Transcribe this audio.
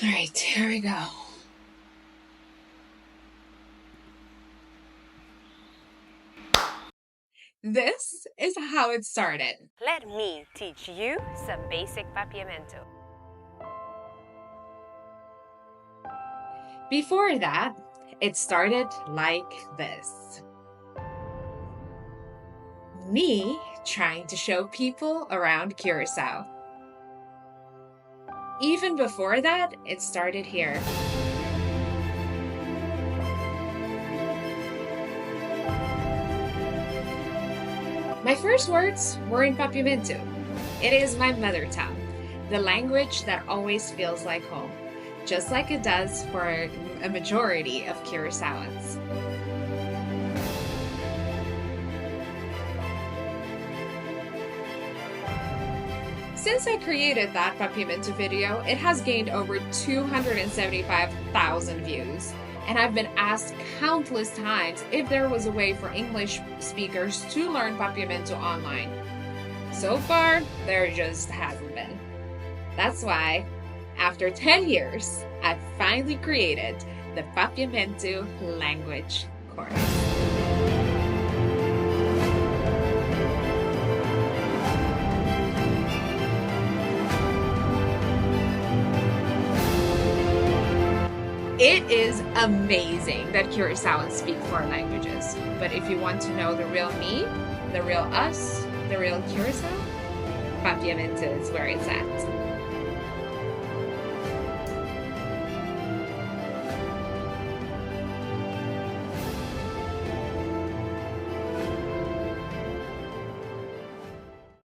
All right, here we go. This is how it started. Let me teach you some basic Papiamentu. Before that, it started like this. Me trying to show people around Curaçao. Even before that, it started here. My first words were in Papiamentu. It is my mother tongue, the language that always feels like home, just like it does for a majority of Curaçaoans. Since I created that Papiamentu video, it has gained over 275,000 views. And I've been asked countless times if there was a way for English speakers to learn Papiamentu online. So far, there just hasn't been. That's why, after 10 years, I've finally created the Papiamentu Language Course. It is amazing that Curaçaoans speak 4 languages, but if you want to know the real me, the real us, the real Curaçao, Papiamentu is where it's at.